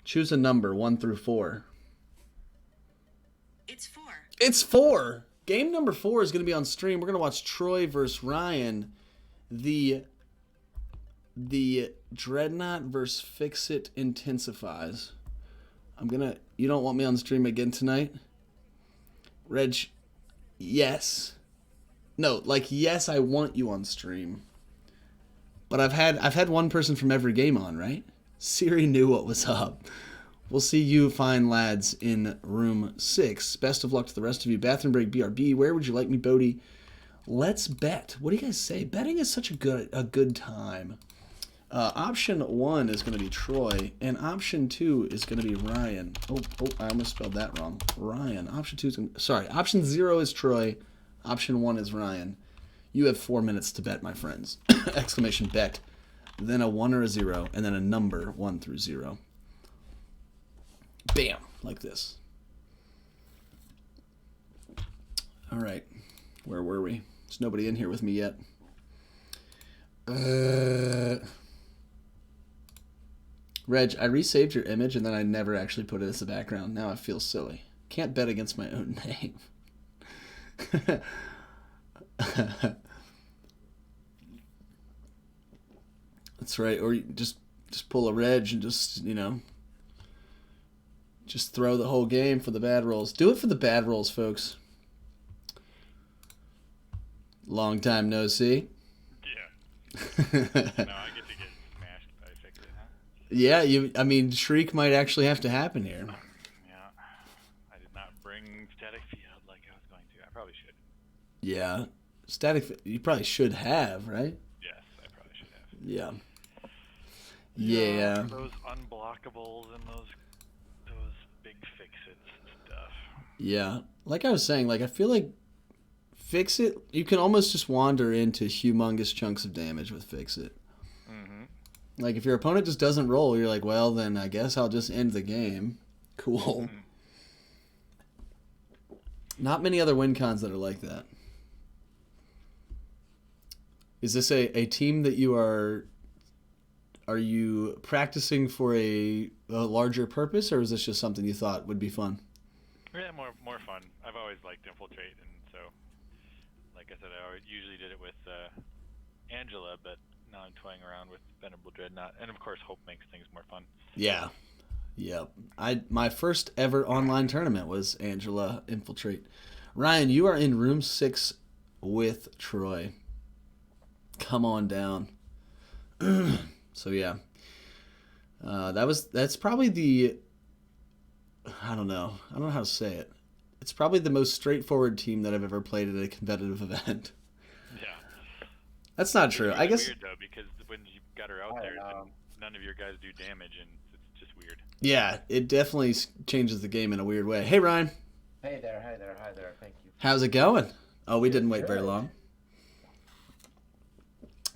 Choose a number 1 through 4. It's 4. It's 4. Game number 4 is going to be on stream. We're going to watch Troy versus Ryan. The Dreadnought versus Fix-It intensifies. You don't want me on stream again tonight? Reg, yes. No, yes, I want you on stream. But I've had one person from every game on, right? Siri knew what was up. We'll see you fine lads in room 6. Best of luck to the rest of you. Bathroom break BRB. Where would you like me, Bodie? Let's bet. What do you guys say? Betting is such a good time. Option 1 is going to be Troy, and option 2 is going to be Ryan. Oh, I almost spelled that wrong. Ryan. Option 2 is going to... Sorry, option 0 is Troy. Option 1 is Ryan. You have 4 minutes to bet, my friends. Exclamation bet. Then a 1 or a 0, and then a number 1 through 0. Bam, like this. All right, where were we? There's nobody in here with me yet. Reg, I resaved your image and then I never actually put it as the background. Now I feel silly. Can't bet against my own name. That's right. Or you just pull a Reg and just throw the whole game for the bad rolls. Do it for the bad rolls, folks. Long time no see. Yeah. No, I get to get smashed by Fix-It, huh? Yeah, Shriek might actually have to happen here. Yeah. I did not bring Static Field like I was going to. I probably should. Yeah. You probably should have, right? Yes, I probably should have. Yeah. Yeah. Those unblockables and those big Fix-Its and stuff. Yeah. Like I was saying, I feel like Fix-It, you can almost just wander into humongous chunks of damage with Fix-It. Mm-hmm. If your opponent just doesn't roll, you're like, well, then I guess I'll just end the game. Cool. Mm-hmm. Not many other win cons that are like that. Is this a team that you are you practicing for a larger purpose, or is this just something you thought would be fun? Yeah, more fun. I've always liked Infiltrate, and so, like I said, I usually did it with Angela, but now I'm toying around with Venerable Dreadnought, and of course, Hope makes things more fun. Yeah. Yep. My first ever online tournament was Angela Infiltrate. Ryan, you are in room 6 with Troy. Come on down. So yeah, that's probably I don't know how to say it. It's probably the most straightforward team that I've ever played at a competitive event. Yeah. That's not true. I guess. Weird though, because when you got her out there, then none of your guys do damage, and it's just weird. Yeah, it definitely changes the game in a weird way. Hey Ryan. Hey there, hi there. Thank you. How's it going? Oh, we didn't wait very long.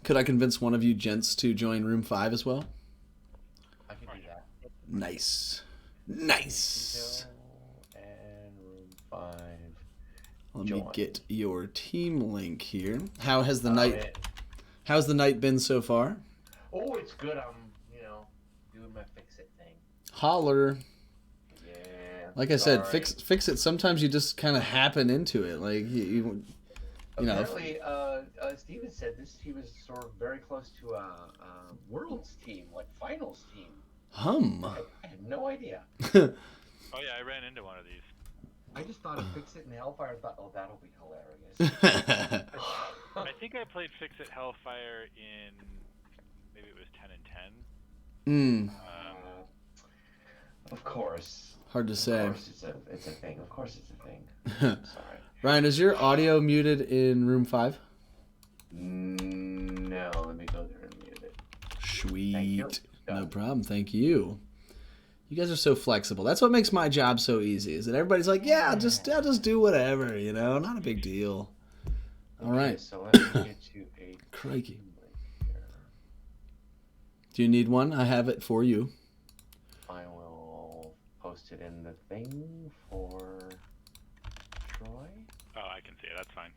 Could I convince one of you gents to join room 5 as well? I can do that. Nice. And room 5. Let me get your team link here. How's the night been so far? Oh, it's good. I'm, doing my Fix-It thing. Holler. Yeah. Like I said, fix it. Sometimes you just kind of happen into it. Apparently, Steven said this team is sort of very close to a Worlds team, finals team. I had no idea. Oh yeah, I ran into one of these. I just thought of Fix-It and Hellfire. I thought, oh, that'll be hilarious. I think I played Fix-It Hellfire in maybe it was 10 and 10. Of course. Hard to say. Of course it's a thing. Of course it's a thing. Sorry. Ryan, is your audio muted in room 5? No, let me go there and mute it. Sweet. No problem. Thank you. You guys are so flexible. That's what makes my job so easy. Is that everybody's like, yeah, I'll just do whatever. Not a big deal. All right. So let me get you a crikey. Do you need one? I have it for you. I will post it in the thing for Troy. Oh, I can see it. That's fine.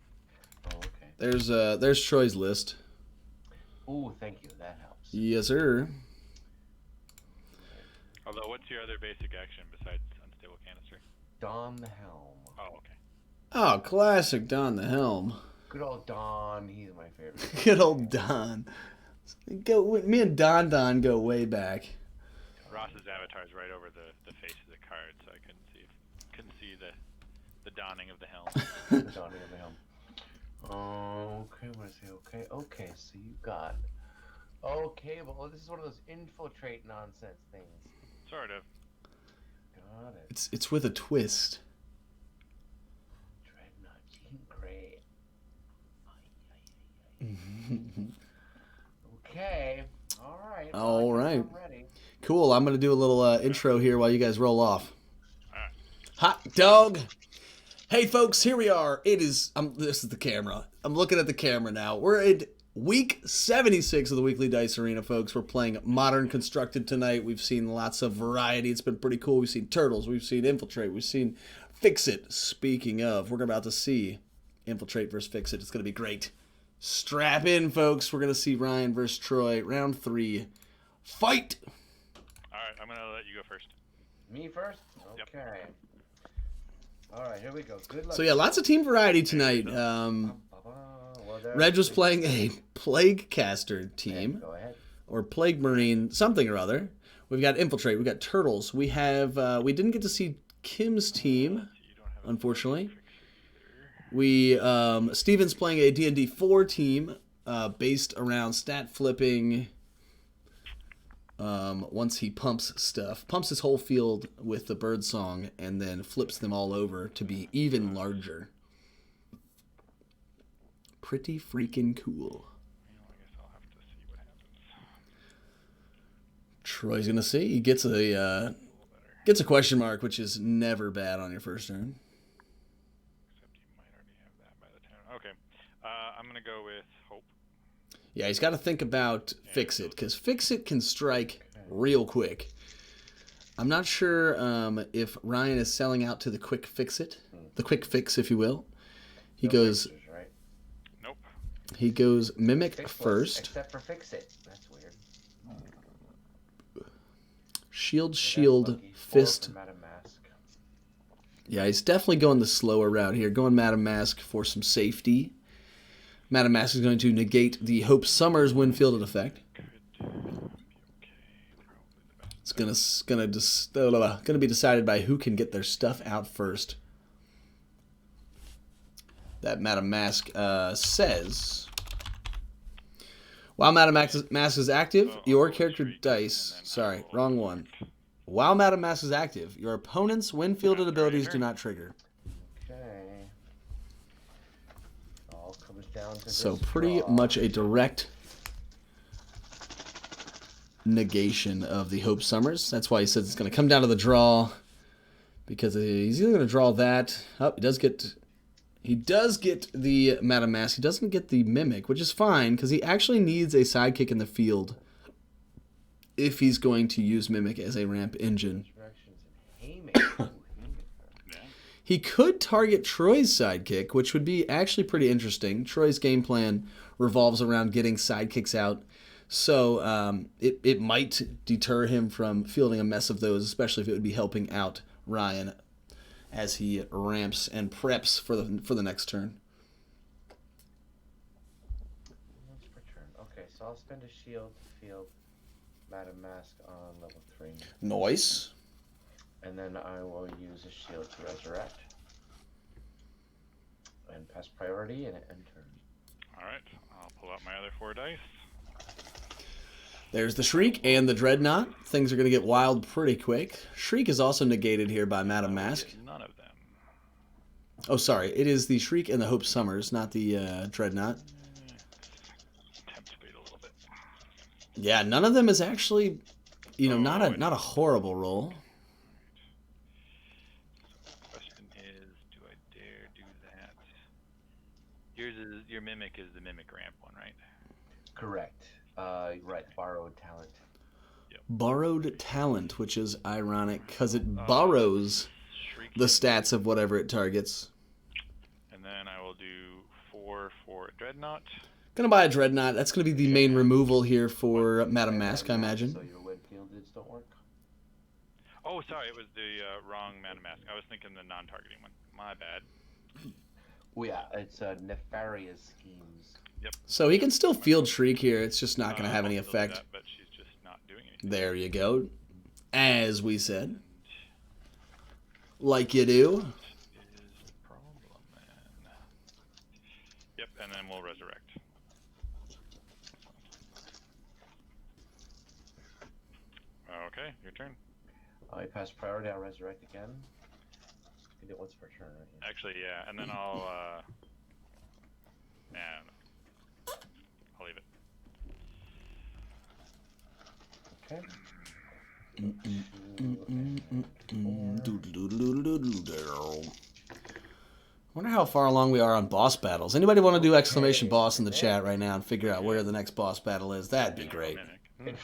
Oh, okay. There's Troy's list. Oh, thank you. That helps. Yes, sir. Although, what's your other basic action besides Unstable Canister? Don the Helm. Oh, okay. Oh, classic Don the Helm. Good old Don. He's my favorite. Good old Don. Me and Don go way back. Ross's avatar is right over the face of the card, so I couldn't see the donning of the helm. The Donning of the Helm. Okay, what did I say? Okay, so you got. Okay, well, this is one of those infiltrate nonsense things. Sort of. Got it. It's with a twist. Dreadnought, Jean Grey. Okay. All right. All right. I'm ready. Cool. I'm gonna do a little intro here while you guys roll off. Alright. Hot dog. Hey folks, here we are. This is the camera. I'm looking at the camera now. We're in week 76 of the Weekly Dice Arena, folks. We're playing Modern Constructed tonight. We've seen lots of variety. It's been pretty cool. We've seen Turtles. We've seen Infiltrate. We've seen Fix It. Speaking of, we're about to see Infiltrate versus Fix It. It's going to be great. Strap in, folks. We're going to see Ryan versus Troy. Round 3. Fight! Alright, I'm gonna let you go first. Me first? Yep. Okay. All right, here we go. Good luck. So yeah, lots of team variety tonight. Well, Reg was playing a Plague Caster team, Go ahead. or Plague Marine, something or other. We've got Infiltrate. We've got Turtles. We have. We didn't get to see Kim's team, You don't have a unfortunately. fixer either. We Steven's playing a D&D 4 team based around stat flipping. Once he pumps his whole field with the bird song, and then flips them all over to be even larger. Pretty freaking cool. Well, I guess I'll have to see what happens. Troy's gonna see. He gets a question mark, which is never bad on your first turn. Except you might already have that by the time. Okay. I'm gonna go with Hope. Yeah, he's got to think about Fix It, because Fix It can strike real quick. I'm not sure if Ryan is selling out to the quick fix, if you will. He No goes. fixers, right? Nope. He goes Mimic Fix was, first. Except for Fix It. That's weird. Shield, So that's lucky. 4 fist. for Madame Mask. Yeah, he's definitely going the slower route here. Going Madame Mask for some safety. Madame Mask is going to negate the Hope Summers Windfielded effect. Could be okay. Probably the best. It's gonna be decided by who can get their stuff out first. That Madame Mask says, while Madame Mask is active, So your I'll roll character streak, dice. and then I Sorry, will wrong one. select. While Madame Mask is active, your opponent's Windfielded abilities do not trigger. Okay. All comes down to So this pretty draw. much a direct negation of the Hope Summers. That's why he says it's going to come down to the draw, because he's either going to draw that. Oh, he does get the Madame Mask. He doesn't get the Mimic, which is fine, because he actually needs a sidekick in the field if he's going to use Mimic as a ramp engine. Directions and Haymaker. Ooh, Haymaker. Yeah. He could target Troy's sidekick, which would be actually pretty interesting. Troy's game plan revolves around getting sidekicks out, so it might deter him from fielding a mess of those, especially if it would be helping out Ryan as he ramps and preps for the next turn. Once per turn. Okay, so I'll spend a shield to field Madame Mask on level 3. Noise. And then I will use a shield to resurrect. And pass priority and enter. Alright, I'll pull out my other 4 dice. There's the Shriek and the Dreadnought. Things are going to get wild pretty quick. Shriek is also negated here by Madame Mask. None of them. Oh, sorry. It is the Shriek and the Hope Summers, not the Dreadnought. Tempt speed a little bit. Yeah, none of them is actually, not a horrible roll. So the question is, do I dare do that? Your Mimic is the Mimic ramp one, right? Correct. Right, borrowed talent. Borrowed talent, which is ironic because it borrows Shriek. the stats of whatever it targets. And then I will do 4 for Dreadnought. Gonna buy a Dreadnought. That's gonna be the main removal here for Madame Mask, I imagine. So your Winfieldeds don't work? Oh, sorry, it was the wrong Madam Mask. I was thinking the non-targeting one. My bad. Oh yeah, it's nefarious schemes. So he can still field Shriek here. It's just not going to have I'll any still do effect. that, but she's just not doing anything. There you go. As we said. Like you do. Is the problem then? Yep, and then we'll resurrect. Okay, your turn. I pass priority. I'll resurrect again. You do it once per turn, right? Actually, yeah, and then I'll nah, no. I'll leave it. Okay. Wonder how far along we are on boss battles. Anybody want to do exclamation boss in the chat right now and figure out where the next boss battle is? That'd be great. Mimic.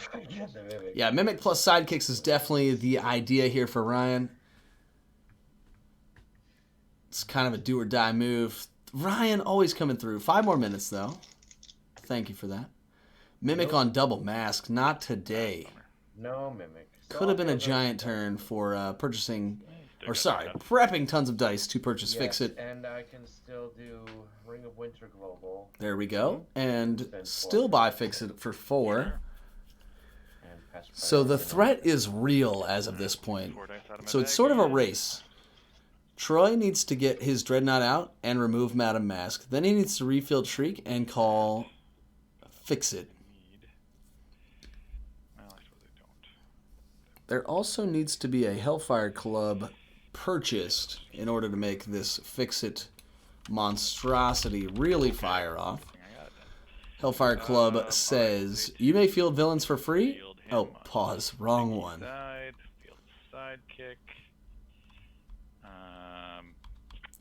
Yeah, Mimic plus Sidekicks is definitely the idea here for Ryan. It's kind of a do or die move. Ryan always coming through. 5 more minutes, though. Thank you for that. Mimic on double mask. Not today. No mimic. Could have been a giant turn for purchasing, or sorry, prepping tons of dice to purchase Fix It. And I can still do Ring of Winter Global. There we go. And still buy Fix It for 4. And pass So the priority. threat is real as of this point. 4 dice out of my So it's bag. sort of a race. Troy needs to get his Dreadnought out and remove Madam Mask. Then he needs to refield Shriek and call Fix It. Well, I suppose I don't. There also needs to be a Hellfire Club purchased in order to make this Fix It monstrosity really fire off. I got it then. Hellfire Club says, you may field villains for free. Field him Oh, on pause. Wrong one. Side, field sidekick.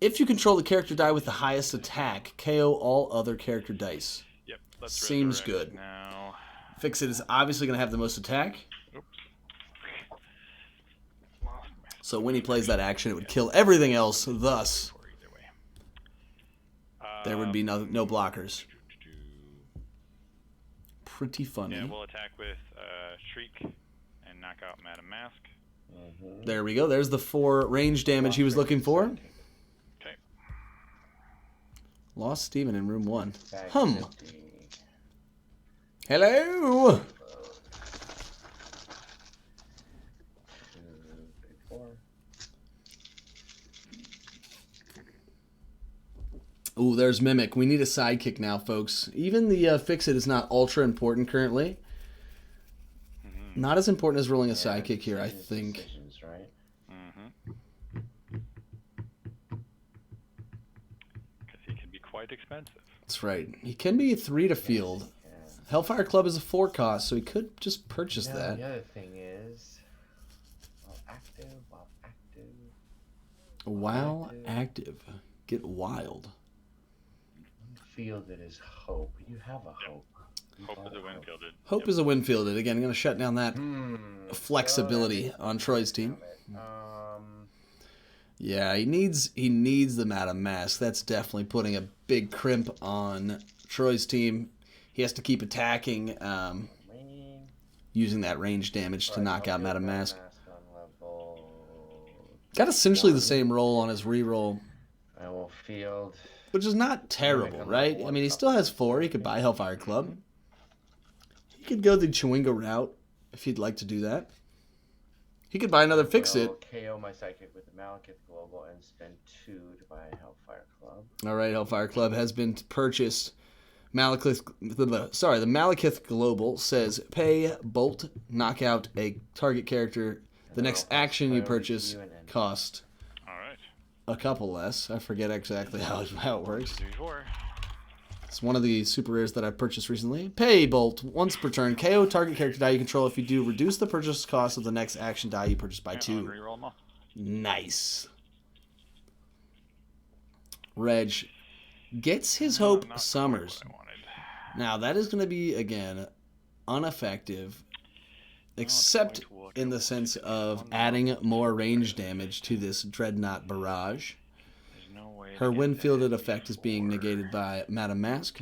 If you control the character die with the highest attack, KO all other character dice. Yep. Let's Seems resurrect good. Now. Fix It is obviously going to have the most attack. Oops. So when he plays that action, it would kill everything else. Thus, Or either way. there would be no blockers. Pretty funny. Yeah, we'll attack with Shriek and knock out Madam Mask. Mhm. There we go. There's the 4 range damage he was looking for. Okay. Lost Steven in room 1. Bag Hum. 50. Hello. 2, 3, 4. Ooh, there's Mimic. We need a sidekick now, folks. Even the Fix It is not ultra important currently. Not as important as rolling a sidekick here, I think. Decisions, right? Because he can be quite expensive. That's right. He can be 3 to field. Yeah. Hellfire Club is a 4 cost, so he could just purchase Now, that. the other thing is, while active. While active. Get wild. Fielded is hope. You have a hope. You Hope bought is a win fielded. Hope is a win fielded. Again, I'm going to shut down that Hmm. flexibility on Troy's team. Um. Yeah, he needs the Madam Mask. That's definitely putting a big crimp on Troy's team. He has to keep attacking, Rain. using that range damage to knock out Madam Mask. On level. Got essentially the same roll on his reroll, I will field. which is not terrible, right? I mean, he still has 4. He could buy Hellfire Club. He could go the Chewinga route if he'd like to do that. He could buy another Fix It. Will KO my psychic with the Malekith Global and spend 2 to buy a Hellfire Club. All right, Hellfire Club has been purchased. The Malekith Global says pay Bolt, knock out a target character. The next action you purchase cost Alright. a couple less. I forget exactly how it works. 3, 4. It's one of the super rares that I purchased recently. Pay Bolt once per turn. KO target character die you control. If you do, reduce the purchase cost of the next action die you purchase by 2. Reroll them all. Nice. Reg gets his Hope Not quite Summers. what I wanted. Now, that is going to be, again, ineffective, except quite what in I the sense wanted. of adding more range damage to this Dreadnought Barrage. There's no way Her to get wind-fielded that effect is being before. negated by Madam Mask.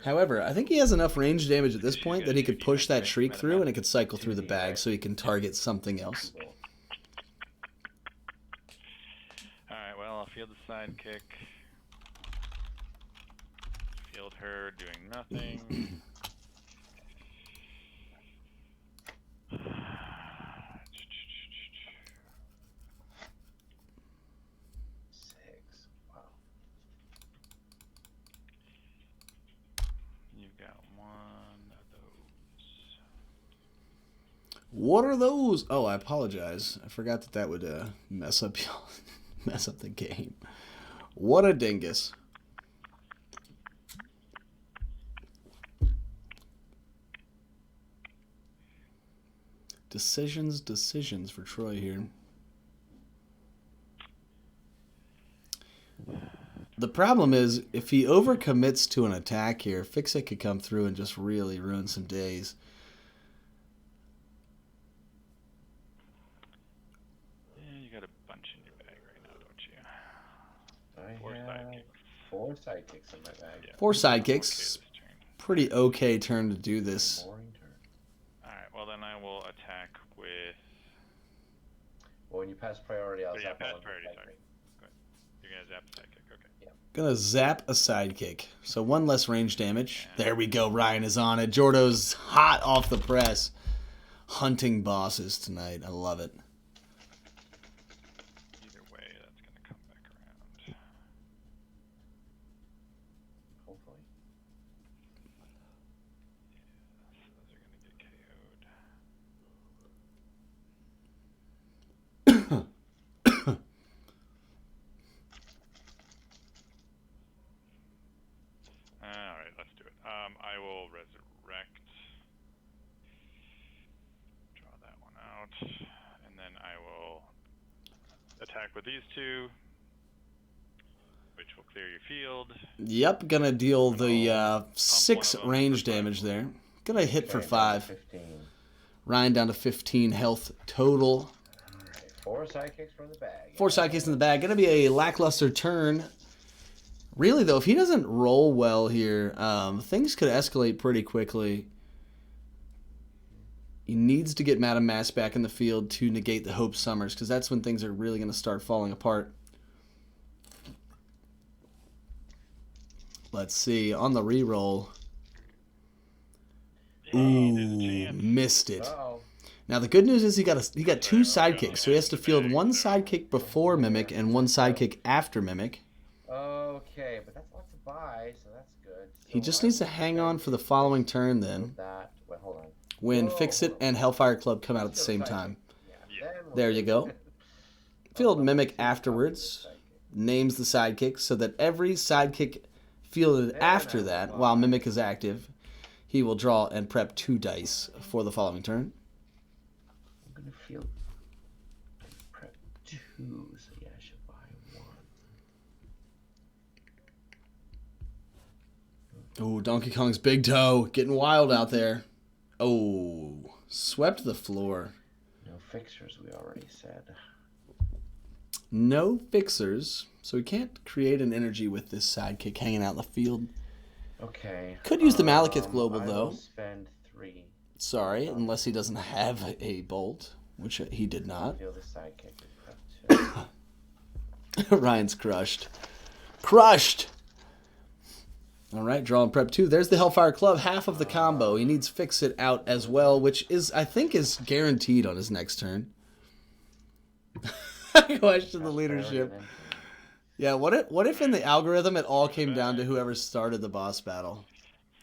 However, I think he has enough range damage at this point that he could push that Shriek through and it could cycle through the bag so he can target something else. Alright, well, I'll field the sidekick. Field her doing nothing. Six. Wow. You've got one of those. What are those? Oh, I apologize. I forgot that would mess up mess up the game. What a dingus. Decisions for Troy here. The problem is, if he overcommits to an attack here, Fix-It could come through and just really ruin some days. Yeah, you got a bunch in your bag right now, don't you? I Four have sidekicks. 4 sidekicks in my bag. Yeah. 4 Okay sidekicks. this turn. Pretty okay turn to do this. Boring turn. Alright, well then I will attack with... Well, when you pass priority, I'll Oh, yeah, zap pass all of your priority, sidekicks. sorry. You're gonna zap the sidekick, okay. Gonna zap a sidekick. So 1 less range damage. There we go. Ryan is on it. Jordo's hot off the press. Hunting bosses tonight. I love it. Either way, that's gonna come back around. Hopefully. So those are gonna get KO'd. Alright, let's do it. I will resurrect. Draw that one out. And then I will attack with these two, which will clear your field. Yep, gonna deal the 6 one of them range for 5. damage there. Gonna hit for Okay, down to 5. 15. Ryan down to 15 health total. Alright, 4 sidekicks from the bag. 4 sidekicks in the bag. Gonna be a lackluster turn. Really, though, if he doesn't roll well here, things could escalate pretty quickly. He needs to get Madame Mass back in the field to negate the Hope Summers, because that's when things are really going to start falling apart. Let's see. On the reroll. Ooh, missed it. Uh-oh. Now, the good news is he got 2 sidekicks, so he has to field 1 sidekick before Mimic and 1 sidekick after Mimic. Okay, but that's lots of buy, so that's good. He just needs to hang on for the following turn then, That. Wait, hold on. when Whoa. Fix-It and Hellfire Club come out at the same time. Yeah, then we'll There you do go. it. Field Oh, Mimic let's see, afterwards, sidekick. names the sidekick so that every sidekick fielded And after that's that, fine. while Mimic is active, he will draw and prep 2 dice for the following turn. I'm gonna field prep 2, so yeah, I should buy 1. Oh, Donkey Kong's big toe, getting wild out there. Oh, swept the floor. No fixers, we already said. No fixers, so he can't create an energy with this sidekick hanging out in the field. Okay. Could use the Malekith Global, I though. will spend 3. Sorry, unless he doesn't have a bolt, which he did not. Field the sidekick with prep 2. Ryan's crushed. Crushed! All right, draw and prep 2. There's the Hellfire Club, half of the combo. He needs Fix-It out as well, which is, I think, is guaranteed on his next turn. I question the leadership. Yeah, what if in the algorithm it all came down to whoever started the boss battle?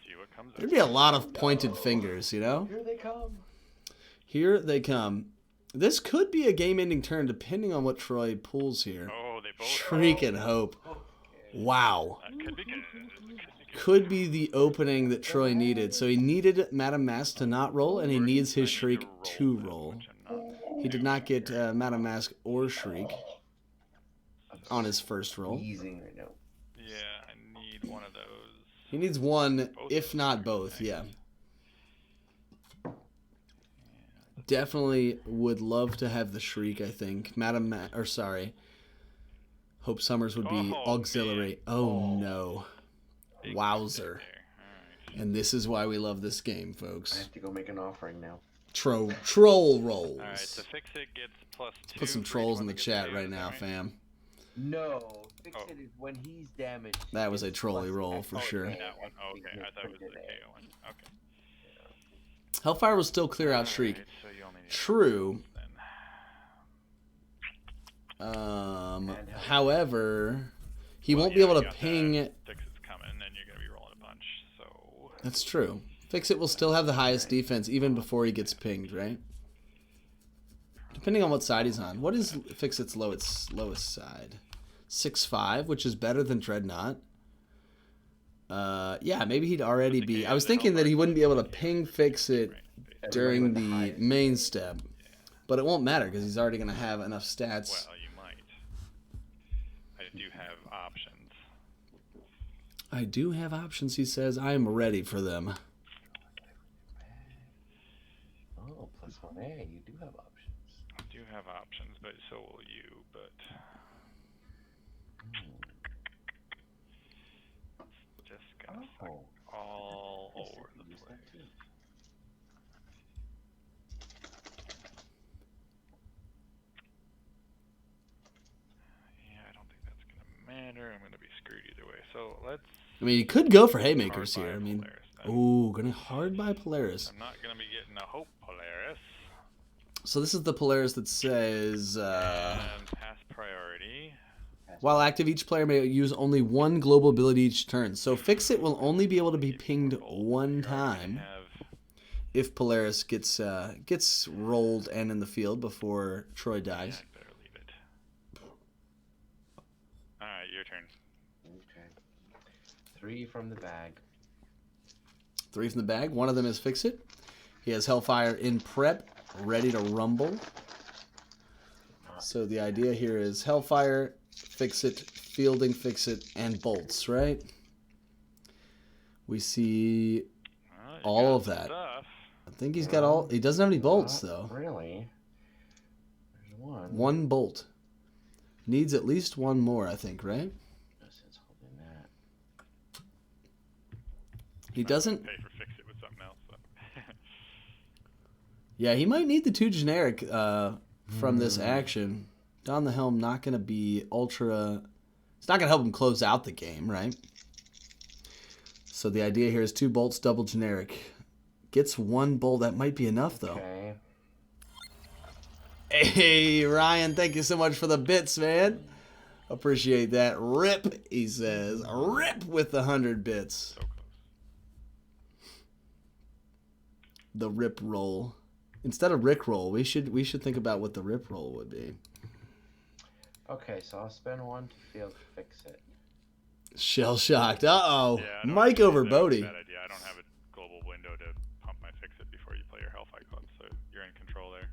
See what comes There'd up. be a lot of pointed fingers, you know? Here they come. Here they come. This could be a game-ending turn, depending on what Troy pulls here. Oh, they both. Shriek and Hope. Wow. That could be good. Could be the opening that Troy needed. So he needed Madame Mask to not roll, and he needs his Shriek to roll. He did not get Madame Mask or Shriek on his first roll. Easing right now. Yeah, I need one of those. He needs one, if not both, yeah. Definitely would love to have the Shriek, I think. Hope Summers would be Oh, auxiliary. man. Oh, no. Big Wowzer. mistake there. Alright. And this is why we love this game, I folks. have to go make an offering now. Troll rolls. All right, so fix it gets +2. Put some for each trolls one in the that gets chat hit, right is that now, right? fam. No, fix Oh. it is when he's damaged. That was a it's trolley plus roll X. for Oh, sure. it's that one. Oh, okay. Because I thought it was the printed it. KO one. Okay. Hellfire will still clear out streak. Alright, so you only need True. then. However, he Well, won't be yeah, able you to got ping. that. Fix it's coming, and you're gonna be rolling a bunch. So That's true. Fix it will still have the highest defense even before he gets pinged, right? Depending on what side he's on. What is Fix It's lowest side? 6'5", which is better than Dreadnought. Yeah, maybe he'd already be. I was thinking that he wouldn't be able to ping Fix It during the main step, but it won't matter because he's already going to have enough stats. well, you might. I do have options. I do have options, he says. I am ready for them. Oh, +1A. You do have options. I do have options, but so will you. But just gonna suck Oh, all yes, over I can the use place. that too. Yeah, I don't think that's gonna matter. I'm gonna be screwed either way. So let's. I mean, he could go for haymakers hard here. buy I mean, Polaris then. ooh, gonna hard buy Polaris. I'm not gonna be getting a Hope Polaris. So this is the Polaris that says, And pass priority. while active, each player may use only one global ability each turn. So Fix It will only be able to be pinged one time Have if Polaris gets rolled and in the field before Troy yeah, dies. I'd better leave it. All right, your turn. Okay. 3 from the bag. 3 from the bag. One of them is Fix It. He has Hellfire in prep, ready to rumble. So the idea here is Hellfire, Fix It, Fielding, Fix It, and Bolts, right? We see Well, you all got of that. Stuff. I think he's got all. He doesn't have any bolts though. Really? There's one. One bolt. Needs at least one more, I think, right? Yes, it's holding that. He doesn't. Pay for fix it with something else. So. Yeah, he might need the 2 generic from this action. Don the Helm not going to be ultra. It's not going to help him close out the game, right? So the idea here is 2 bolts, double generic. Gets 1 bolt. That might be enough though. Okay. Hey, Ryan, thank you so much for the bits, man. Appreciate that. Rip, he says. Rip with the 100 bits. So close. The rip roll. Instead of Rick roll, we should think about what the rip roll would be. Okay, so I'll spend 1 to field fix it. Shell shocked. Uh-oh. Yeah, I don't Mike think over that's a Bodie. bad idea. I don't have a global window to pump my fix it before you play your Hellfire Club, so you're in control there.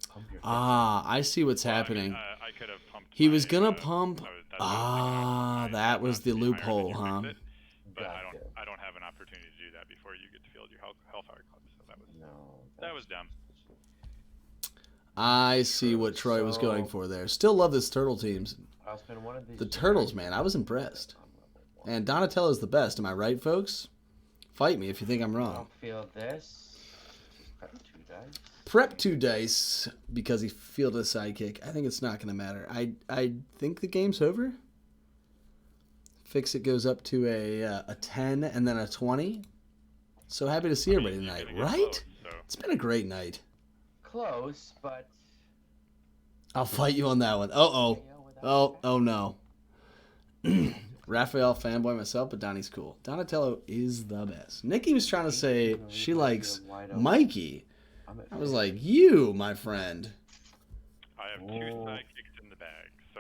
Pump your Ah, I see what's Well, I mean, happening. I could have pumped. He my, was gonna uh, pump. that's what I was thinking. Ah, My that was the amount to be higher than loophole, your huh? fix it, but Gotcha. I don't have an opportunity to do that before you get to field your Hellfire Club, so No. that was dumb. I see what Troy was going for there. Still love this turtle teams. I'll spend 1 of these. The turtles, man, I was impressed. on level 1. And Donatello's the best. Am I right, folks? Fight me if you think I'm wrong. I'll field this. Prep 2 dice. Prep 2 dice because he fielded a sidekick. I think it's not going to matter. I think the game's over. Fix It goes up to a 10 and then a 20. So happy to see everybody You're tonight, gonna get right? close, so. It's been a great night. Close, but. I'll fight you on that one. Uh-oh. Oh no. Raphael fanboy myself, but Donnie's cool. Donatello is the best. Nikki was trying to say she likes Mikey. I was like, you, my friend. I have 2 Whoa. sidekicks in the bag, so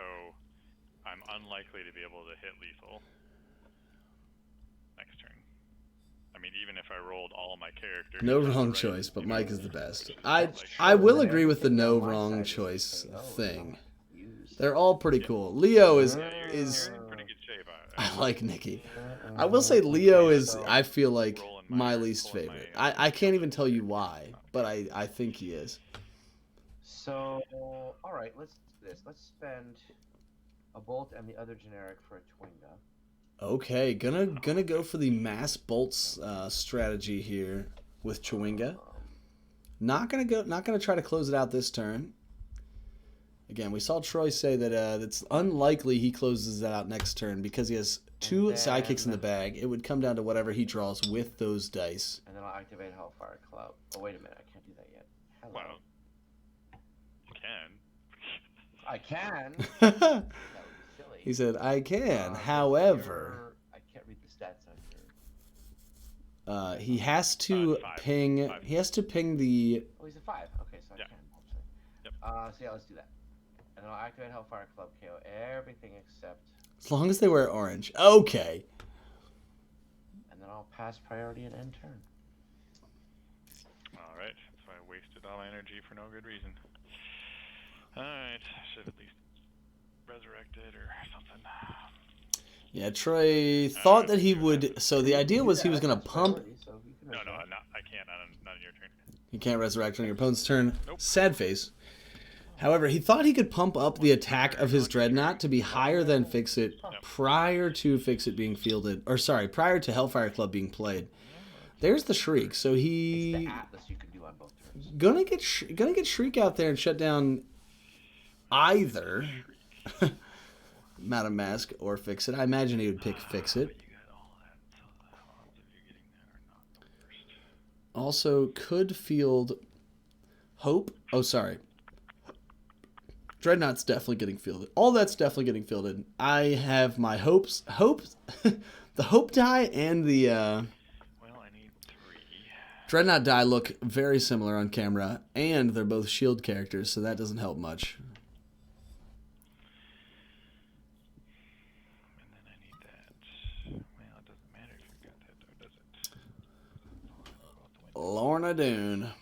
I'm unlikely to be able to hit lethal next turn. I mean, even if I rolled all of my characters. No into the wrong right, choice, but you know, Mike is the best. it's I like- I will agree with the no wrong choice thing. They're all pretty cool. Leo is Yeah, you're in pretty good shape. I like Nikki. I will say Leo is I feel like Rolling my least pulling favorite. my, I can't even tell you why, but I think he is. So, alright, let's do this. Let's spend a bolt, and the other generic for a Twinga. Okay, gonna go for the mass bolts strategy here with Chewinga. Not gonna try to close it out this turn. Again, we saw Troy say that it's unlikely he closes that out next turn because he has two sidekicks in the bag. It would come down to whatever he draws with those dice. And then I'll activate Hellfire Club. Oh, wait a minute. I can't do that yet. Hello. Well, you can. I can. That would be silly. He said, I can. But However, I can't read the stats on here. he has to Five. ping. Five. He has to ping the. Oh, he's a 5. Okay, so Yeah. I can. Actually. Yep. So yeah, let's do that. And then I'll activate Hellfire Club, KO everything except. As long as they wear orange. Okay. And then I'll pass priority and end turn. All right. So I wasted all my energy for no good reason. All right. Should at least resurrect it or something. Yeah, Troy thought that he would. So the idea was he was gonna pump. So you can No, resurrect. I'm not. I can't. Not on your turn. You can't resurrect on your opponent's turn. Nope. Sad face. However, he thought he could pump up the attack of his Dreadnought to be higher than Fix-It prior to Fix-It being fielded. Or sorry, prior to Hellfire Club being played. There's the Shriek. So It's he the Atlas you can do on both turns. gonna get Shriek out there and shut down either Madam Mask or Fix-It. I imagine he would pick Fix-It. You got all that. So the odds of you getting that are not the worst. Also could field Hope. Oh, sorry. Dreadnought's definitely getting fielded. All that's definitely getting fielded. I have my hopes, the Hope die and the Well, I need 3. Dreadnought die look very similar on camera, and they're both shield characters, so that doesn't help much. And then I need that. Well, it doesn't matter if you got that, though, does it? Lorna Doone.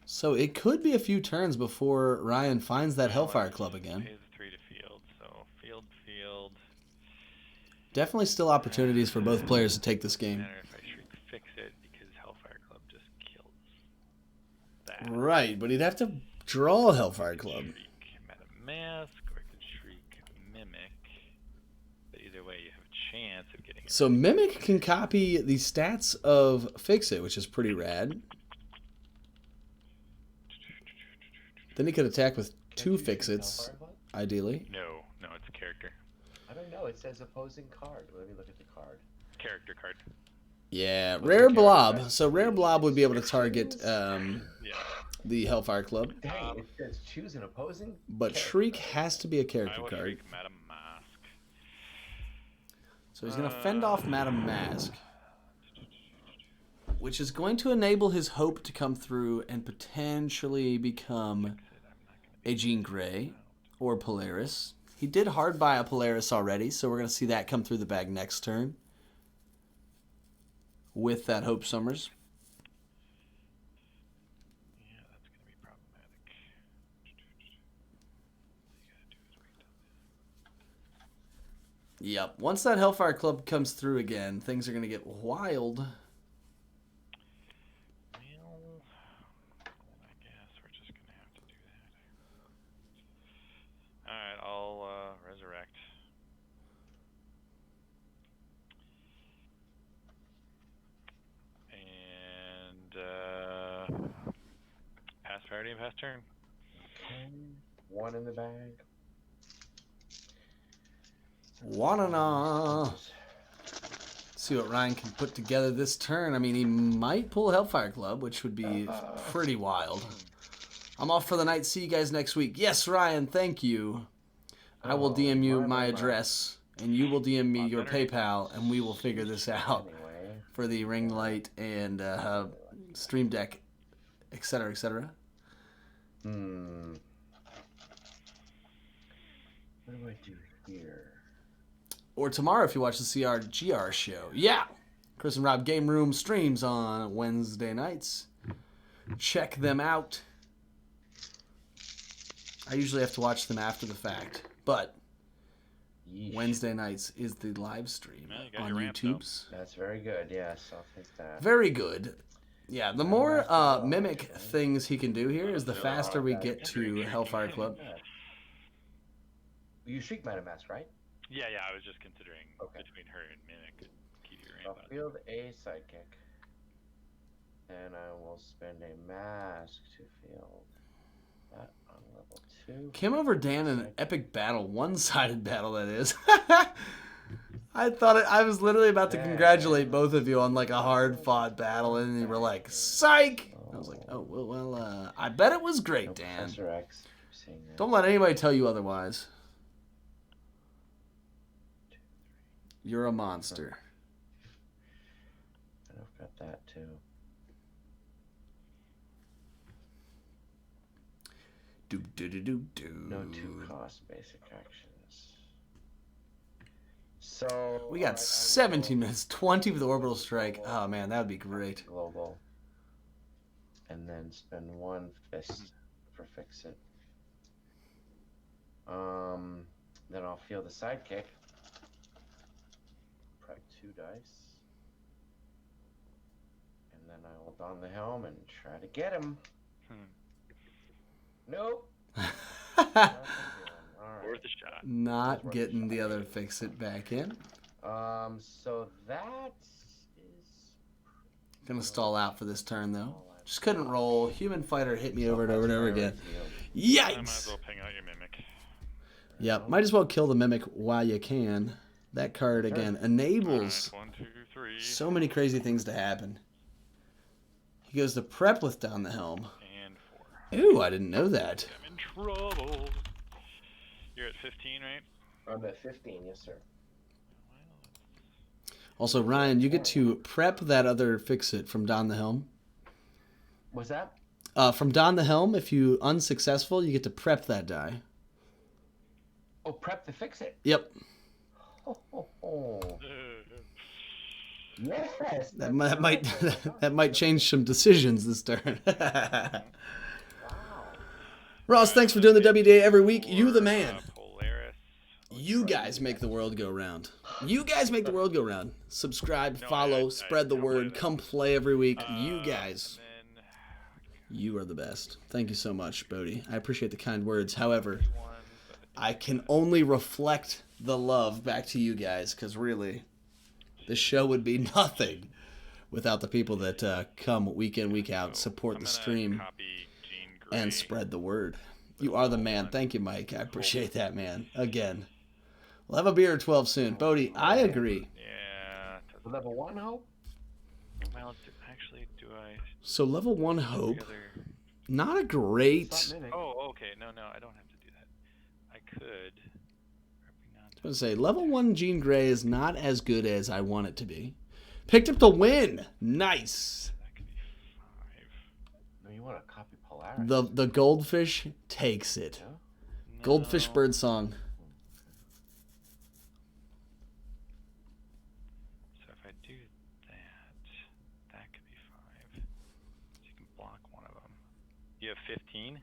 So it could be a few turns before Ryan finds that Hellfire Club again. Pays 3 to field, so field. Definitely still opportunities for both players to take this game. Matter if I Shriek Fix It because Hellfire Club just kills that. Right, but he'd have to draw Hellfire Club. Shriek Madam Mask, or I could Shriek Mimic. But either way, you have a chance of getting it. So Mimic can copy the stats of Fix-It, which is pretty rad. Then he could attack with Can't two you shoot Fix-Its, Hellfire Club? ideally. No, it's a character. I don't know. It says opposing card. Let me look at the card. Character card. Yeah, What's Rare the Blob. character? So Rare Blob would be able to target Yeah. the Hellfire Club. Dang, it says choose an opposing. But character. Shriek has to be a I character will card. Shriek Madam Mask. So he's going to fend off Madam Mask, which is going to enable his Hope to come through and potentially become a Jean Grey or Polaris. He did hard buy a Polaris already, so we're going to see that come through the bag next turn with that Hope Summers. Yeah, that's going to be problematic. All you got to do is wait till Yep. Once that Hellfire Club comes through again, things are going to get wild. Well, I guess we're just gonna have to do that. Alright, I'll resurrect. And pass priority and pass turn. Okay, 1 in the bag. Wanna see what Ryan can put together this turn. I mean, he might pull Hellfire Club, which would be pretty wild. I'm off for the night. See you guys next week. Yes, Ryan, thank you. I will DM you my address, and you will DM me your PayPal, and we will figure this out Anyway, for the ring light and stream deck, etc., etc. what do I do here? Or tomorrow if you watch the CRGR show. Yeah! Chris and Rob Game Room streams on Wednesday nights. Check them out. I usually have to watch them after the fact, but Yeesh. Wednesday nights is the live stream Yeah, you got on your ramp, though. YouTube's. That's very good. Yes, I'll take that. Very good. Yeah, the more mimic things he can do here is the faster we get to Hellfire Club. You Shriek MetaMask, right? Yeah, I was just considering Okay. between her and Mimic. Keep your I'll ramp up. field a sidekick. And I will spend a mask to field that on level 2. Came over Dan in an epic battle, one-sided battle that is. I was literally about to congratulate both of you on like a hard-fought battle, and you were like, "Psych!" I was like, "Oh well, I bet it was great, Dan. Professor X. Saying that. Don't let anybody tell you otherwise. You're a monster." And I've got that too. Do do do do do. No 2-cost basic actions. So We got 17 minutes, 20 with orbital strike. Oh man, that would be great. Global. And then spend 1 fist for fix it. Then I'll feel the sidekick. Prep 2 dice. And then I will don the helm and try to get him. Nope. Nothing doing. All Worth right. a shot. Not getting the other fix it back in. So that is Gonna stall out for this turn though. Just couldn't roll. Human fighter hit me over and over and over again. I might as Yikes! well ping out your Mimic. Yep, might as well kill the mimic while you can. That card again enables Alright, 1, 2, 3. so many crazy things to happen. He goes to prep with down the helm. And 4. Ooh, I didn't know that. I'm in trouble. You're at 15, right? I'm at 15, yes sir. Also, Ryan, you get to prep that other fix it from Don the Helm. What's that? From Don the Helm, if you unsuccessful, you get to prep that die. Oh, prep to fix it. Yep. Oh. Yes. That might that might change some decisions this turn. Wow. Ross, thanks for doing the WDA every week. You the man. Polaris. You guys make the world go round. You guys make the world go round. Subscribe, follow, spread the word. Come play every week. You guys, Then you are the best. Thank you so much, Bodie. I appreciate the kind words. However, 1, I can only reflect the love back to you guys, because really, this show would be nothing without the people that come week in, week out, support I'm the gonna stream, copy Jean Grey. and spread the word. You are the man. Thank you, Mike. I appreciate that, man. Again. We'll have a beer at 12 soon. Bodie, I agree. Yeah. Level 1 hope? Well, actually, do I? So level 1 hope, the other- not a great... Stop mimic. Oh, okay. No, I don't have to do that. I could. I was going to say, level 1 Jean Grey is not as good as I want it to be. Picked up the win. Nice. That could be 5. No, you want to copy Polaris. The goldfish takes it. Yeah? Goldfish No. bird song. So if I do that could be 5. So you can block one of them. You have 15.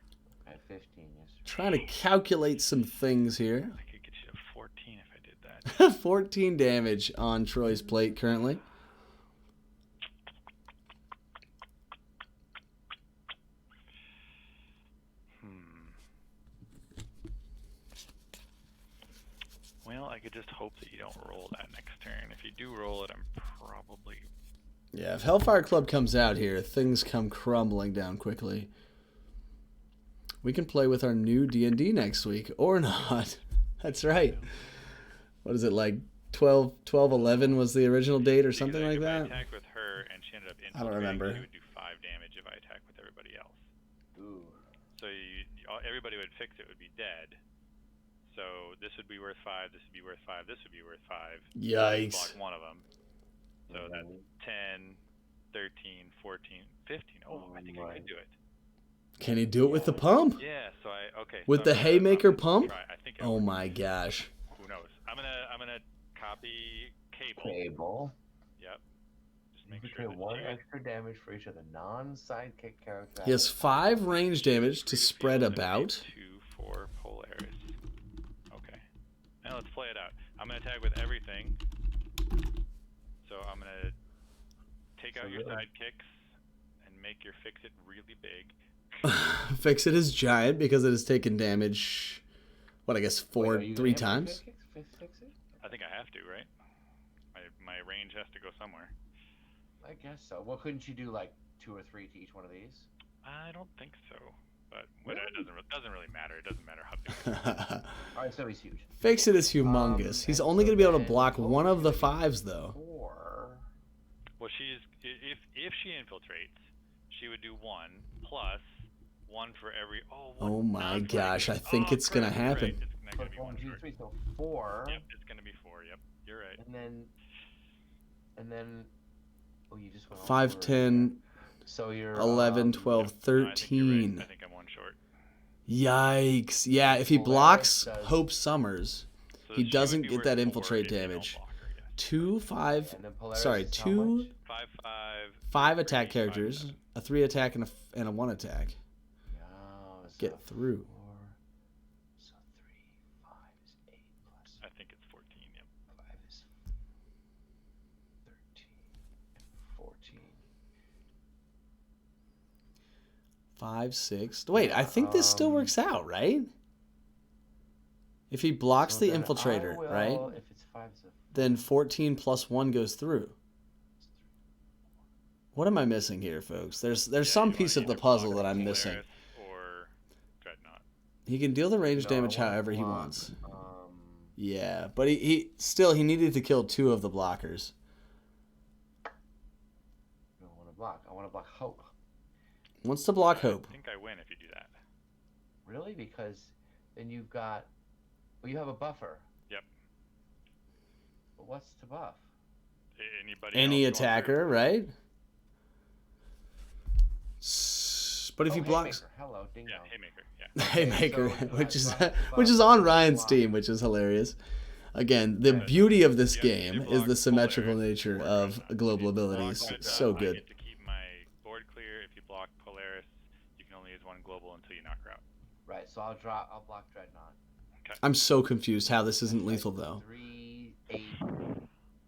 At 15, yes sir. Trying to calculate some things here. I could get you to 14 if I did that. 14 damage on Troy's plate currently. Well, I could just hope that you don't roll that next turn. If you do roll it, I'm probably... Yeah, if Hellfire Club comes out here, things come crumbling down quickly. We can play with our new D&D next week, or not. That's right. What is it, like 12/11 was the original date or something like If I that? attacked with her and she ended up I don't infiltrating, remember. she would do 5 damage if I attacked with everybody else. Ooh. So everybody would fix it would be dead. So this would be worth 5, this would be worth 5, this would be worth 5. Yikes. Block one of them. So that's 10, 13, 14, 15. Oh, I think I could do it. Can he do it with the pump? Yeah, so okay. With so the I'm gonna- haymaker I'm gonna pump? try. I think I Oh would. my gosh. Who knows? I'm gonna copy Cable. Cable. Yep. Just You make can sure pay that 1 you extra damage for each of the non-sidekick characters. He has 5 range damage to spread field about. 2 for Polaris. Okay. Now let's play it out. I'm gonna attack with everything. So I'm gonna take out So your really- sidekicks and make your fix it really big. Fix it is giant because it has taken damage What, I guess Wait, are you 3 gonna have to times? fix it? I think I have to, right? My range has to go somewhere. I guess so. Well, couldn't you do like 2 or 3 to each one of these? I don't think so, but Really? it doesn't really matter. It doesn't matter how big. All right, so he's huge. Fix It is humongous. He's and only so going to be able to then block what one would of you the do 5s, though. For Well, if she infiltrates, she would do 1 plus 1 for every. Oh my non-critical gosh, I hit. think it's gonna crap, you're happen. Right. It's not so gonna be 1 1, 2, short. 3, so 4. Yep, it's gonna be 4. Yep, you're right. And then oh, you just went all 5, over 10, again. So you're 11, 12, No, I think you're right. 13. I think I'm 1 short. Yikes. Yeah, if he Polaris blocks does- Hope Summers, So he she would doesn't be get worth that 4 infiltrate if you don't damage. block her, yes. 2, 5, and then Polaris sorry, is how 2, much? 5, 5 attack 3, 5, characters, 7. a 3 attack, and a 1 attack. Yeah, so Get through. 4, so 3, 5 is 8 plus I think it's 14. Yep. 5 is 13 and 14. 5, 6. Wait, I think this still works out, right? If he blocks So the then I infiltrator, will, right? If it's 5 is Then 14 plus 1 goes through. What am I missing here, folks? There's Yeah, some you piece wanna of the either puzzle block that I'm Polaris missing. Or Dreadnought. He can deal the range No, I damage wanna however he block, wants. Yeah, but he still he needed to kill 2 of the blockers. I don't want to block. I want to block Hope. Wants to block Hope. I think I win if you do that. Really? Because then you've got. Well, you have a buffer. Yep. But what's to buff? Anybody Any else going attacker, through? right? But if Oh, he blocks Haymaker. Hello, ding Yeah, dong. Haymaker. Yeah. Haymaker, so, which is so I have to which is block- on Ryan's block- team, which is hilarious. Again, the Yeah. beauty of this Yeah, game you is block the symmetrical Polaris nature or of Dreadnought. global If you block abilities. Dreadnought, So I good. get to keep my board clear. If you block Polaris, you can only use 1 global until you knock her out. Right, so I'll block Dreadnought. I'm so confused how this isn't lethal though. 3, 8,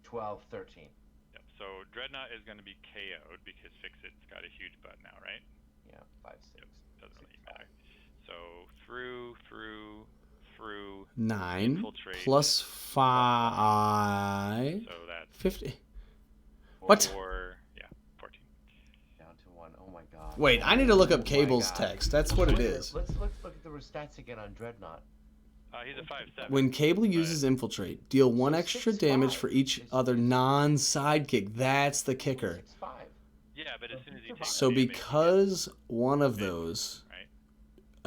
12, 13. Yep. So Dreadnought is going to be KO'd because Fix It's got a huge butt now, right? Yeah, 5, 6. Doesn't really matter. So through 9 Infiltrate. plus 5. So that's 50. What? 14. Down to 1. Oh my god. Wait, I need to look Oh up my Cable's God. text. That's what it is. Let's look at the stats again on Dreadnought. He's a 5/7. When Cable uses Infiltrate, deal 1 extra 6'5". damage for each other non-sidekick. That's the kicker. 6'5". Yeah, but as soon as he takes So damage, because one of those right?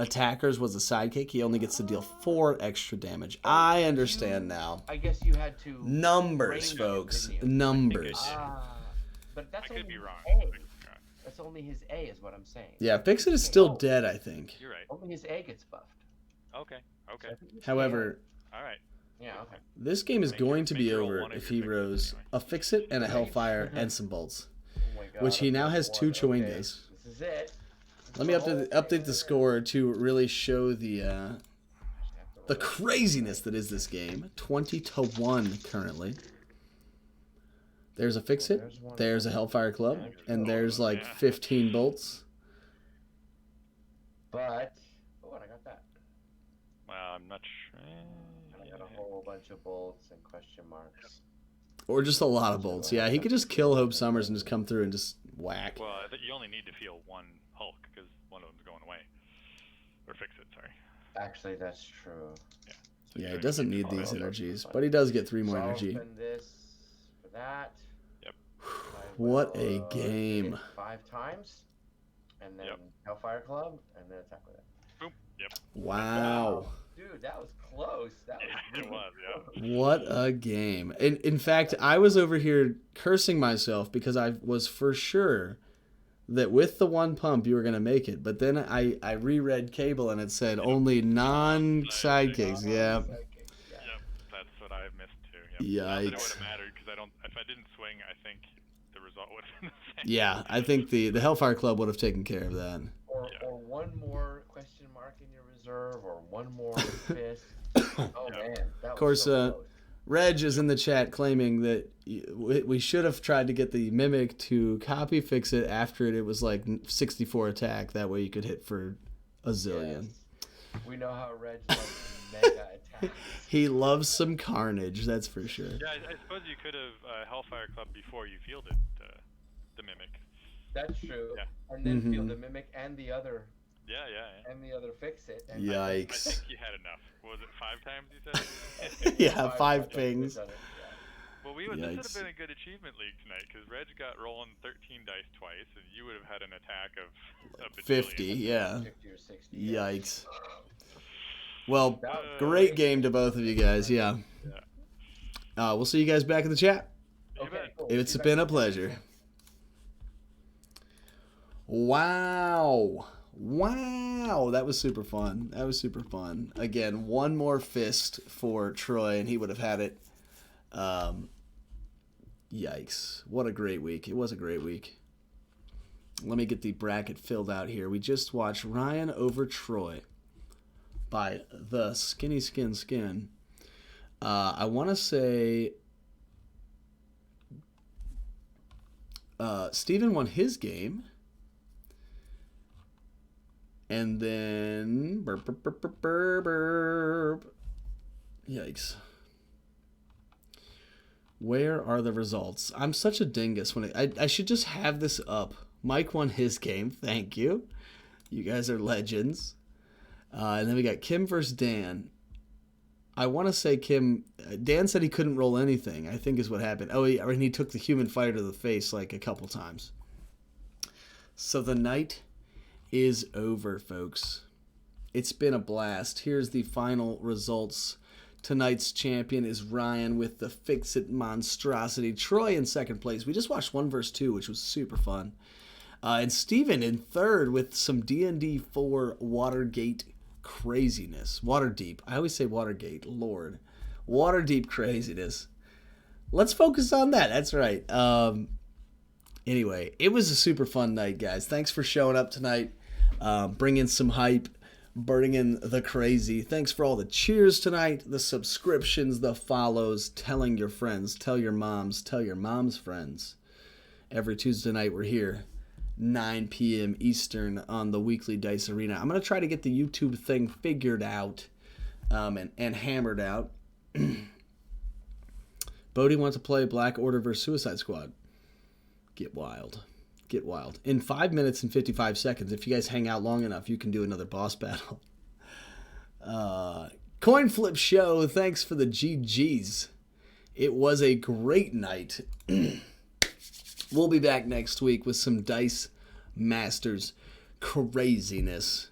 attackers was a sidekick, he only gets to deal 4 extra damage. I understand now. I guess you had to Numbers, range it, folks. didn't you? Numbers. But that's I could only be wrong. his A. That's only his A, is what I'm saying. Yeah, Fix It is still dead, I think. You're right. Only his A gets buffed. Okay. So Okay. I think he's However, All right. KO. Yeah. Okay. this game is Make your- going to be make your roll over one of if your he fixes rose anyway. a Fix It and a Hellfire and some bolts. Oh my god. Which he now okay, has 2 one. Chewingas. Okay, This is it. Let me update the score to really show the craziness that is this game. 20-1 currently. There's a Fix It, there's a Hellfire Club, and there's like 15 bolts. But oh, and I got that. Well, I'm not sure. I got a whole bunch of bolts and question marks. Or just a lot of bolts. Yeah, he could just kill Hope Summers and just come through and just whack. Well, I think you only need to feel 1 Hulk because one of them's going away. Or Fix It, sorry. Actually, that's true. So Yeah, you he don't doesn't to need feel these it. energies, but he does get 3 more So I'll energy. spend this for that. Yep. I What will, a hit game. it 5 times, and then Yep. Hellfire Club, and then attack with it. Boom. Yep. Wow. Dude, that was close. That was Yeah, it really was, yeah. close. What a game. In fact, I was over here cursing myself because I was for sure that with the 1 pump you were going to make it. But then I reread Cable and it said only non-sidekicks. Yeah. Sidekick, yeah. Yep. That's what I missed too. Yep. Not that it would Yikes. have mattered because if I didn't swing, I think the result would have been the same. Yeah, I think the Hellfire Club would have taken care of that. Yeah. Or 1 more question mark in your reserve, or 1 more fist. Oh man, that Of course, was so close. Reg is in the chat claiming that we should have tried to get the Mimic to copy Fix It after it was like 64 attack. That way you could hit for a zillion. Yes. We know how Reg loves mega attacks. He loves some carnage, that's for sure. Yeah, I suppose you could have Hellfire Club before you fielded the Mimic. That's true. Yeah. And then Mhm. field the Mimic and the other fix it. And I Yikes. think you had enough. What was it 5 times you said? Yeah, 5 times pings. done it, Well, this would Yikes. have been a good achievement league tonight because Reg got rolling 13 dice twice, and you would have had an attack of a bajillion. 50, yeah. 50 or 60. Yeah. Yikes. Well, That was great game to both of you guys, yeah. We'll see you guys back in the chat. You Okay, bet. cool. It's See you been back a pleasure. Wow. That was super fun. Again, one more fist for Troy, and he would have had it. Yikes. What a great week. It was a great week. Let me get the bracket filled out here. We just watched Ryan over Troy by the Skinny Skin. I want to say Steven won his game. And then yikes. Where are the results? I'm such a dingus when I should just have this up. Mike won his game. Thank you. You guys are legends. And then we got Kim versus Dan. I want to say Dan said he couldn't roll anything, I think is what happened. Oh, and he took the human fighter to the face like a couple times. So the night is over, folks. It's been a blast. Here's the final results. Tonight's champion is Ryan with the Fix-It monstrosity. Troy in second place. We just watched 1 vs. 2, which was super fun. And Steven in third with some D&D 4 Watergate craziness. Waterdeep. I always say Watergate. Lord. Waterdeep craziness. Let's focus on that. That's right. Anyway, it was a super fun night, guys. Thanks for showing up tonight. Bringing some hype. Bringing the crazy. Thanks for all the cheers tonight. The subscriptions, the follows. Telling your friends. Tell your moms. Tell your mom's friends. Every Tuesday night we're here. 9 p.m. Eastern on the Weekly Dice Arena. I'm going to try to get the YouTube thing figured out and hammered out. Bodie wants to play Black Order vs. Suicide Squad. Get wild. Get wild. In 5 minutes and 55 seconds, if you guys hang out long enough, you can do another boss battle. Coin Flip Show, thanks for the GGs. It was a great night. We'll be back next week with some Dice Masters craziness.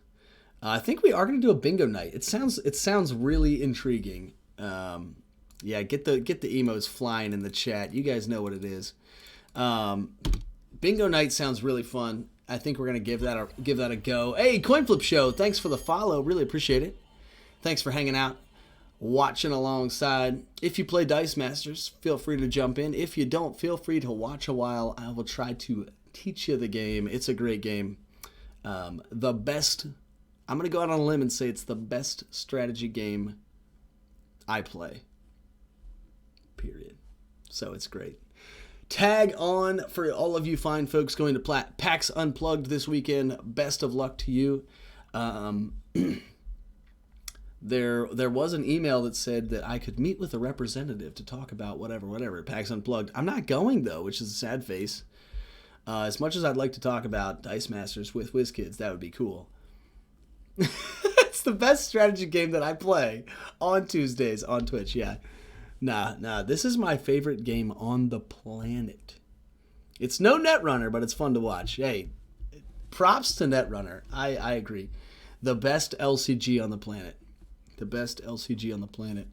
I think we are going to do a bingo night. It sounds really intriguing. Yeah, get the emotes flying in the chat. You guys know what it is. Bingo night sounds really fun. I think we're going to give that a go. Hey, Coin Flip Show, thanks for the follow. Really appreciate it. Thanks for hanging out, watching alongside. If you play Dice Masters, feel free to jump in. If you don't, feel free to watch a while. I will try to teach you the game. It's a great game. I'm going to go out on a limb and say it's the best strategy game I play. Period. So it's great. Tag on for all of you fine folks going to PAX Unplugged this weekend. Best of luck to you. There was an email that said that I could meet with a representative to talk about whatever at PAX Unplugged. I'm not going, though, which is a sad face. As much as I'd like to talk about Dice Masters with WizKids, that would be cool. It's the best strategy game that I play on Tuesdays on Twitch, yeah. Nah, this is my favorite game on the planet. It's no Netrunner, but it's fun to watch. Hey, props to Netrunner. I agree. The best LCG on the planet. The best LCG on the planet.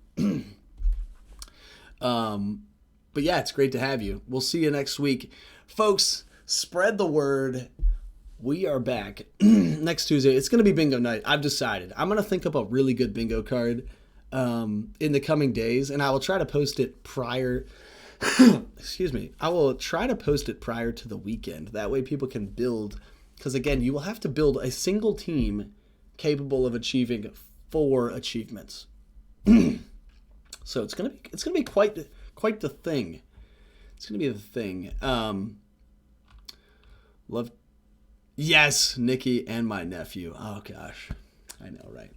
But yeah, it's great to have you. We'll see you next week. Folks, spread the word. We are back next Tuesday. It's going to be bingo night. I've decided. I'm going to think up a really good bingo card in the coming days, and I will try to post it prior. Excuse me. I will try to post it prior to the weekend. That way people can build. Because again, you will have to build a single team capable of achieving 4 achievements. So it's gonna be quite the thing. It's gonna be the thing. Love, yes, Nikki and my nephew. Oh gosh, I know, right?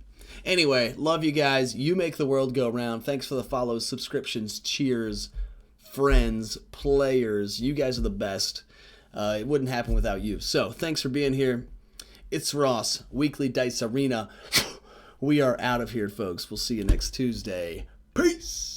Anyway, love you guys. You make the world go round. Thanks for the follows, subscriptions, cheers, friends, players. You guys are the best. It wouldn't happen without you. So thanks for being here. It's Ross, Weekly Dice Arena. We are out of here, folks. We'll see you next Tuesday. Peace.